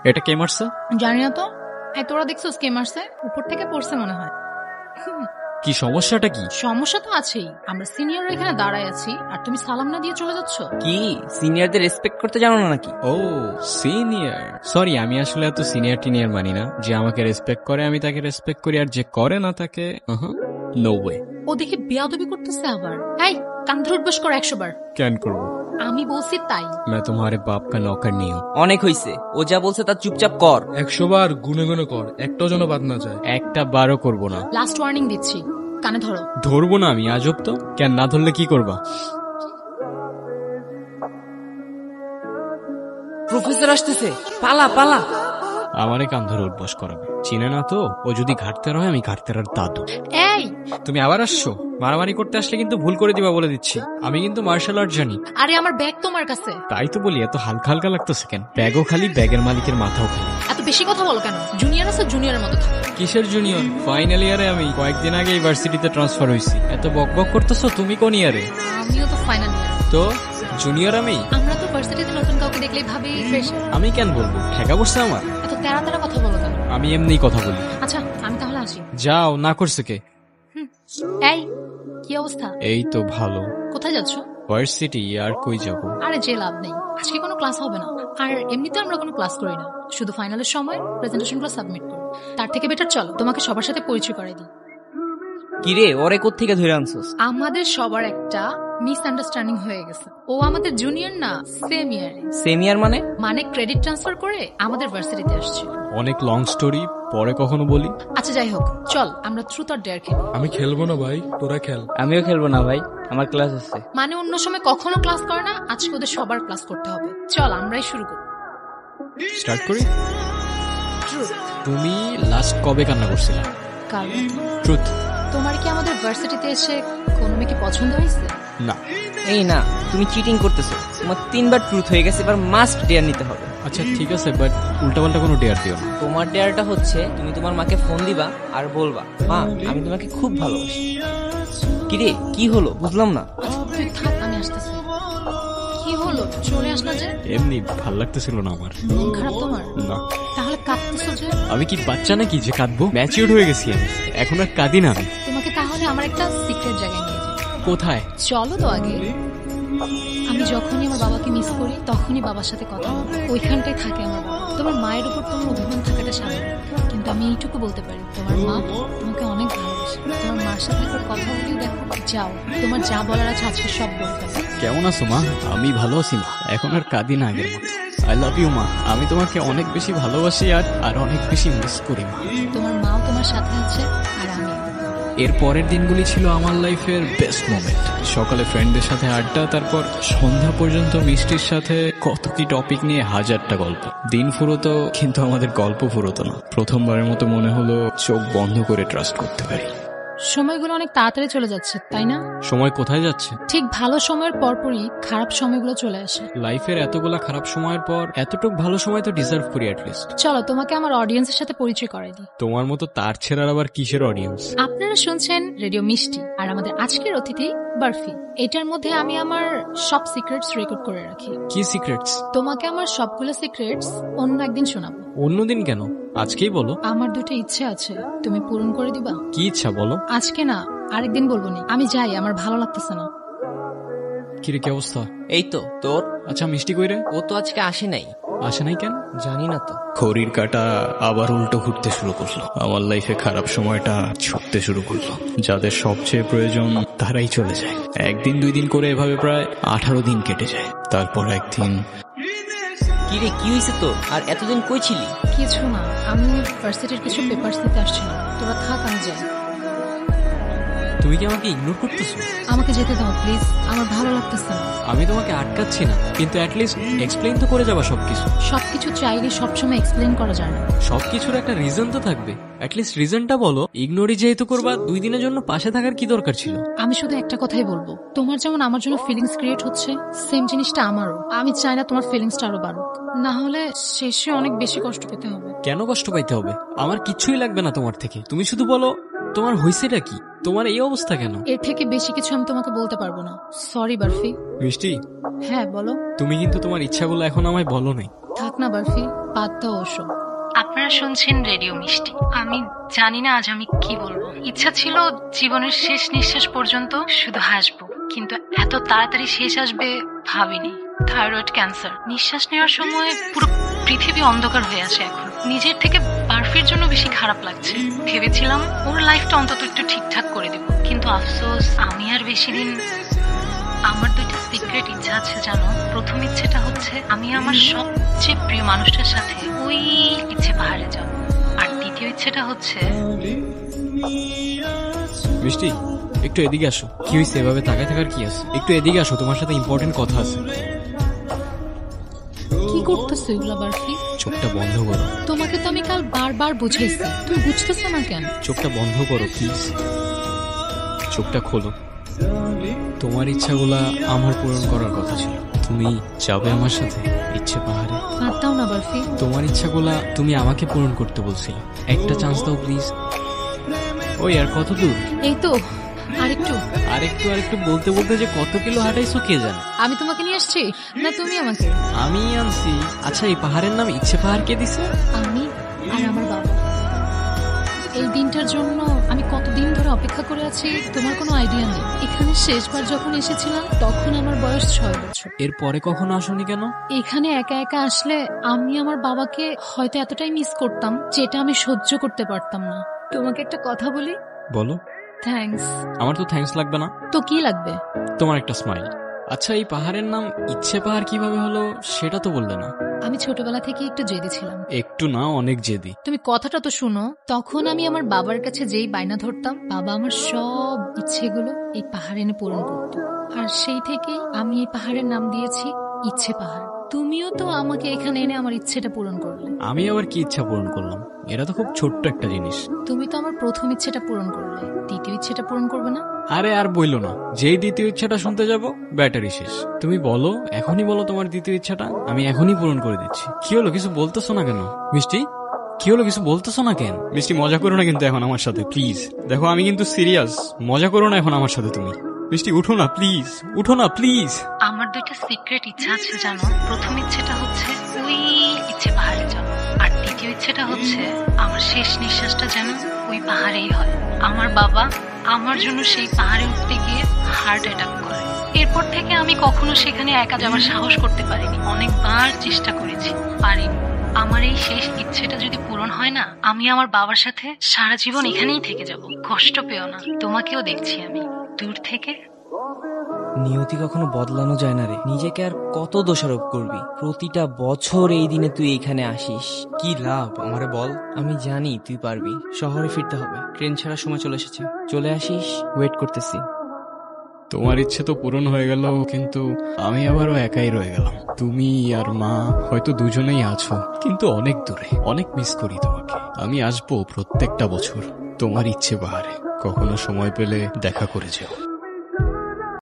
এটা কে মারছে? জানি না তো। তোরা দেখছিস কে মারছে? উপর থেকে পড়ছে মনে হয়। কি সমস্যাটা কি? সমস্যা তো আছেই। আমরা সিনিয়র এখানে দাঁড়ায় আছি আর তুমি সালাম না দিয়ে চলে যাচ্ছ। কি সিনিয়রদের রেসপেক্ট করতে জানো না নাকি? ও সিনিয়র, সরি, আমি আসলে এত সিনিয়র টিনিয়র মানি না। যে আমাকে রেসপেক্ট করে আমি তাকে রেসপেক্ট করি, আর যে করে না তাকে নো ওয়ে। ও দেখে বেয়াদবি করতেছে আবার। এই কান ধরে উঠবস কর 100 বার। কেন করবো? আমি বলছি তাই। मैं तुम्हारे बाप का नौकर नहीं हूँ। অনেক হইছে, ও যা বলছে তা চুপচাপ কর। 100 বার গুনে গুনে কর, একটাও যেন বাদ না যায়। একটা বারও করবো না। লাস্ট ওয়ার্নিং দিচ্ছি, কানে ধরো। ধরবো না আমি, আজব তো। কেন না ধরলে কি করবা? প্রফেসর আসতেছে, পালা পালা। আমারে কান ধরে উঠবস করাবে, চিনে না তো। ও যদি ঘাটতে হয় আমি ঘাটতে আর দাদু। এই তুমি আবার আসছো? মারামারি করতে আসলে কিন্তু ভুল করে দিবা বলে দিচ্ছি। আমি কিন্তু মার্শাল আর্ট জানি। আরে আমার ব্যাগ তোমার কাছে। তাই তো বলি, এত হালকা হালকা লাগতেছে কেন? ব্যাগও খালি, ব্যাগের মালিকের মাথাও খালি। এত বেশি কথা বলো কেন? জুনিয়র আছে, জুনিয়রের মতো থাকো। কিসের জুনিয়র? ফাইনাল ইয়ারে আমি। কয়েকদিন আগে ইউনিভার্সিটিতে ট্রান্সফার হয়েছি। এত বক বক করতেছো। তুমি কোন ইয়ারে? আমিও তো ফাইনাল ইয়ার। তো জুনিয়র আমি? আমরা তো ভার্সিটিতে নতুন কাউকে দেখলেই ভাবি ফ্রেশার। আমি কেন বলবো? ঠেকা বসছে আমার। এত তেরা তেরা কথা বলো কেন? আমি এমনি কথা বলি। আচ্ছা আমি তাহলে আসি। যাও, না করছে কে? এই কি অবস্থা? এই তো ভালো। কোথায় যাচ্ছ? ভার্সিটি। আর কই যাব? আরে যে লাভ নেই, আজকে কোনো ক্লাস হবে না। আর এমনিতে আমরা কোনো ক্লাস করি না, শুধু ফাইনালের সময় প্রেজেন্টেশনগুলো সাবমিট করি। তার থেকে বেটার চলো তোমাকে সবার সাথে পরিচয় করাই দিই। কিরে ওরে কোত্থেকে ধরে আনছস? আমাদের সবার একটা মিসআন্ডারস্ট্যান্ডিং হয়ে গেছে। ও আমাদের জুনিয়র না, সেম ইয়ার। সেমিয়ার মানে? মানে ক্রেডিট ট্রান্সফার করে আমাদের ভার্সিটিতে আসছে। অনেক লং স্টোরি, পরে কখনো বলি। আচ্ছা যাই হোক, চল আমরা ট্রুথ অর ডেয়ার খেলি। আমি খেলবো না ভাই, তোরা খেল। আমিও খেলবো না ভাই, আমার ক্লাস আছে। মানে অন্য সময় কখনো ক্লাস করে না, আজকে ওদের সবার ক্লাস করতে হবে। চল আমরাই শুরু করি। স্টার্ট করি। ট্রুথ। তুমি লাস্ট কবে কান্না করছিলে? কাল। ট্রুথ। তোমার কি আমাদের ভার্সিটিতে এসে কোনো মেয়েকে পছন্দ হয়েছে? না। এই না, তুমি চিটিং করতেছো। তোমার 3বার ট্রুথ হয়ে গেছে, এবার মাস্ট ডেয়ার নিতে হবে। আচ্ছা ঠিক আছে, বাট উল্টাপাল্টা কোনো ডেয়ার দিও না। তোমার ডেয়ারটা হচ্ছে তুমি তোমার মাকে ফোন দিবা আর বলবা, মা আমি তোমাকে খুব ভালোবাসি। কিরে কি হলো বুঝলাম না। তুই থাক, আমি আসতেছি। কি হলো চলে আসলো যে? এমনি ভাল লাগতেছিল না আমার। মন খারাপ তোমার? না। তাহলে কাঁদতেছো যে? আমি কি বাচ্চা নাকি যে কাঁদবো? ম্যাচিউরড হয়ে গেছি আমি, এখন আর কাঁদি না আমি। তোমাকে তাহলে আমার একটা সিক্রেট জায়গায় নিয়ে যাই। কোথায়? চলো তো আগে। আমি যখনই আমার বাবাকে মিস করি তখনই বাবার সাথে কথা বলি। ওইখানটাই থাকে আমার বাবা। তোমার মায়ের উপর তোমার অভিমান থাকাটা স্বাভাবিক, কিন্তু আমি এইটুকু বলতে পারি তোমার মা তোমাকে অনেক ভালোবাসে। তোমার মার সাথে একবার কথা বলেই দেখো। যাও, তোমার যা বলার আছে আজকে সব বলে ফেলো। কেমন আছো মা? আমি ভালো আছি মা, এখন আর কাঁদি না আগের মতো। আই লাভ ইউ মা, আমি তোমাকে অনেক বেশি ভালোবাসি আর অনেক বেশি মিস করি মা। তোমার মাও তোমার সাথে আছে আর আমি। এর পরের দিনগুলি ছিল আমার লাইফের বেস্ট মোমেন্ট। সকালে ফ্রেন্ডদের সাথে আড্ডা, তারপর সন্ধ্যা পর্যন্ত মিষ্টির সাথে কত কি টপিক নিয়ে হাজারটা গল্প। দিন ফুরোতো, কিন্তু আমাদের গল্প ফুরোতো না। প্রথমবারের মতো মনে হলো চোখ বন্ধ করে ট্রাস্ট করতে পারি। সময়গুলো অনেক তাড়াতাড়ি চলে যাচ্ছে, তাই না? সময় কোথায় যাচ্ছে? ঠিক ভালো সময়ের পরপরই খারাপ সময়গুলো চলে আসে। লাইফের এতগুলা খারাপ সময়ের পর এতটুক ভালো সময় তো ডিজার্ভ করি অ্যাটলিস্ট। চলো তোমাকে আমার অডিয়েন্সের সাথে পরিচয় করাই দিই। তোমার মতো তার ছেড়ার আবার কিসের অডিয়েন্স? আপনারা শুনছেন রেডিও মিষ্টি, আর আমাদের আজকের অতিথি বরফি। এটার মধ্যে আমি আমার সব সিক্রেটস রেকর্ড করে রাখি। কি সিক্রেটস? তোমাকে আমার সবগুলো সিক্রেটস অন্য একদিন শোনাবো। অন্যদিন কেন? আজকেই বলো। আমার দুটো ইচ্ছে আছে, তুমি পূরণ করে দিবা? কি ইচ্ছা বলো? আজকে না, আরেকদিন বলবো নি। আমি যাই, আমার ভালো লাগতেছে না। কিরে কি অবস্থা? এই তো তোর। আচ্ছা মিষ্টি কইরে? ও তো আজকে আসে নাই। আসে নাই কেন? জানি না তো। ঘড়ির কাঁটা আবার উল্টো ঘুরতে শুরু করলো। আমার লাইফে খারাপ সময়টা ছুটতে শুরু করলো। যাদের সবচেয়ে প্রয়োজন তারাই চলে যায়। একদিন 2 দিন করে এভাবে প্রায় 18 দিন কেটে যায়। তারপর একদিন। কিরে কি হয়েছে তোর? আর এতদিন কই ছিলি? কিছু না, আমি ভার্সিটির কিছু পেপারস দিতে আসছিলাম। তোরা থাক, আমি যাই। তুমি কি আমাকে ইগনোর করতেছো? আমাকে যেতে দাও প্লিজ, আমার ভালো লাগতেছে না। আমি তোমাকে আটকাচ্ছি না, কিন্তু অ্যাটলিস্ট এক্সপ্লেইন তো করে যাবা সবকিছু। সবকিছু চাইলে সবসময় এক্সপ্লেন করা যায় না। সবকিছুর একটা রিজন তো থাকবে, অ্যাটলিস্ট রিজনটা বলো। ইগনোরই যেহেতু করবা, 2 দিনের জন্য পাশে থাকার কি দরকার ছিল? আমি শুধু একটা কথাই বলবো, তোমার যেমন আমার জন্য ফিলিংস ক্রিয়েট হচ্ছে, সেম জিনিসটা আমারও। আমি চাই না তোমার ফিলিংসটা আরো বাড়ুক, না হলে শেষে অনেক বেশি কষ্ট পেতে হবে। কেন কষ্ট পাইতে হবে? আমার কিচ্ছুই লাগবে না তোমার থেকে। তুমি শুধু বলো তোমার হয়েছেটা কি? তোমার এই অবস্থা কেন? এর থেকে বেশি কিছু আমি তোমাকে বলতে পারবো না। সরি বার্ফি। মিষ্টি, হ্যাঁ বলো। তুমি কিন্তু তোমার ইচ্ছাগুলো এখন আমায় বলো নাই। থাক না বার্ফি, বাদ দাও ওসব। আপনারা শুনছেন রেডিও মিষ্টি। আমি জানি না আজ আমি কি বলবো। ইচ্ছা ছিল জীবনের শেষ নিঃশ্বাস পর্যন্ত শুধু হাসবো, কিন্তু এত তাড়াতাড়ি শেষ আসবে ভাবিনি। Thyroid cancer. নিঃশ্বাস নেওয়ার সময় পুরো পৃথিবী অন্ধকার হয়ে আসে। এখন নিজের থেকে বার্ফির জন্য বেশি খারাপ লাগছে। ভেবেছিলাম ওর লাইফটা অন্তত একটু ঠিকঠাক করে দেব, কিন্তু আফসোস আমি আর বেশি দিন। আমার দুইটা সিক্রেট ইচ্ছা আছে জানো। প্রথম ইচ্ছেটা হচ্ছে আমি আমার সবচেয়ে প্রিয় মানুষটার সাথে ওই ইচ্ছে পাহাড়ে যাব, আর দ্বিতীয় ইচ্ছেটা হচ্ছে। মিষ্টি, একটু এদিকে আসো। কি হয়েছে এভাবে তাকায় থাকার কি আছে? একটু এদিকে আসো, তোমার সাথে ইম্পর্টেন্ট কথা আছে। কি করতেছো এগুলা বার্ফি? চোখটা বন্ধ করো। তোমাকে তো আমি কাল বারবার বুঝাইছি, তুমি বুঝতেছো না কেন? চোখটা বন্ধ করো প্লিজ। চোখটা খোলো। তোমার ইচ্ছাগুলা আমার পূরণ করার কথা ছিল। তুমি যাবে আমার সাথে ইচ্ছে পাহাড়ে? বাদ দাও না বার্ফি। তোমার ইচ্ছাগুলা তুমি আমাকে পূরণ করতে বলছিল। একটা চান্স দাও প্লিজ। ওই আর কত দূর? এই তো আরেকটু। আরেকটু আরেকটু বলতে বলতে যে কত কিলো হাঁটাইছো কে জানে। আমি তোমাকে নিয়ে আসছি না তুমি আমাকে? আমি আনছি। আচ্ছা, এই পাহাড়ের নাম ইচ্ছে পাহাড় কে দিছে? আমি আর আমার বাবা। এই দিনটার জন্য আমি কতদিন ধরে অপেক্ষা করে আছি তোমার কোনো আইডিয়া নেই। এখানে শেষবার যখন এসেছিলাম তখন আমার বয়স 6 বছর। এরপরে কখনো আসোনি কেন? এখানে একা একা আসলে আমি আমার বাবাকে হয়তো এতটাই মিস করতাম যেটা আমি সহ্য করতে পারতাম না। তোমাকে একটা কথা বলি? বলো। থ্যাঙ্কস। আমার তো থ্যাঙ্কস লাগবে না। তো কি লাগবে? তোমার একটা স্মাইল। আচ্ছা, এই পাহাড়ের নাম ইচ্ছে পাহাড় কিভাবে হলো সেটা তো বললে না। আমি ছোটবেলা থেকে একটু জেদি ছিলাম। একটু না, অনেক জেদি। তুমি কথাটা তো শুনো। তখন আমি আমার বাবার কাছে যেই বায়না ধরতাম, বাবা আমার সব ইচ্ছেগুলো এই পাহাড় এনে পূরণ করত। আর সেই থেকেই আমি এই পাহাড়ের নাম দিয়েছি ইচ্ছে পাহাড়। তুমিও তো আমাকে এখানে এনে আমার ইচ্ছেটা পূরণ করলে। আমি আবার কি ইচ্ছা পূরণ করলাম? এটা তো খুব ছোট্ট একটা জিনিস। তুমি তো আমার প্রথম ইচ্ছেটা পূরণ করলে, দ্বিতীয় ইচ্ছেটা পূরণ করবে না? আরে আর বইলো না, যেই দ্বিতীয় ইচ্ছাটা শুনতে যাব ব্যাটারি শেষ। তুমি বলো, এখনই বলো তোমার দ্বিতীয় ইচ্ছাটা, আমি এখনই পূরণ করে দিচ্ছি। কি হলো, কিছু বলতেছো না কেন? মিষ্টি, কি হলো, কিছু বলতেছো না কেন? মিষ্টি, মজা করো না কিন্তু এখন আমার সাথে প্লিজ। দেখো আমি কিন্তু সিরিয়াস, মজা করো না এখন আমার সাথে তুমি। মিষ্টি, উঠো না প্লিজ, উঠো না প্লিজ। আমার দুইটা সিক্রেট ইচ্ছা আছে জানো। প্রথম ইচ্ছেটা হচ্ছে ওই ইচ্ছে পাহাড়ে যাব, আর দ্বিতীয় ইচ্ছেটা হচ্ছে আমার শেষ নিঃশ্বাসটা যেন ওই পাহাড়েই হয়। আমার বাবা আমার জন্য সেই পাহাড়ে উঠতে গিয়ে হার্ট অ্যাটাক করে। এরপর থেকে আমি কখনো সেখানে একা যাওয়ার সাহস করতে পারিনি। অনেকবার চেষ্টা করেছি, পারিনি। আমার এই শেষ ইচ্ছেটা যদি পূরণ হয় না, আমি আমার বাবার সাথে সারা জীবন এখানেই থেকে যাব। কষ্ট পেও না, তোমাকেও দেখছি আমি দূর থেকে। নিয়তি কখনো বদলানো যায় না রে। নিজেকে আর কত দোষারোপ করবি? প্রতিটা বছর এই দিনে তুই এখানে আসিস, কি লাভ আমারে বল? আমি জানি তুই পারবি। শহরে ফিরতে হবে, ট্রেন ছাড়ার সময় চলে এসেছে। চলে আসিস, ওয়েট করতেছি। তোমার ইচ্ছে তো পূরণ হয়ে গেল, কিন্তু আমি আবারও একাই রয়ে গেলাম। তুমি আর মা হয়তো দুজনেই আছো, কিন্তু অনেক দূরে। অনেক মিস করি তোমাকে। আমি আসবো প্রত্যেকটা বছর তোমার ইচ্ছে পাহাড়ে। কখনো সময় পেলে দেখা করে যেও।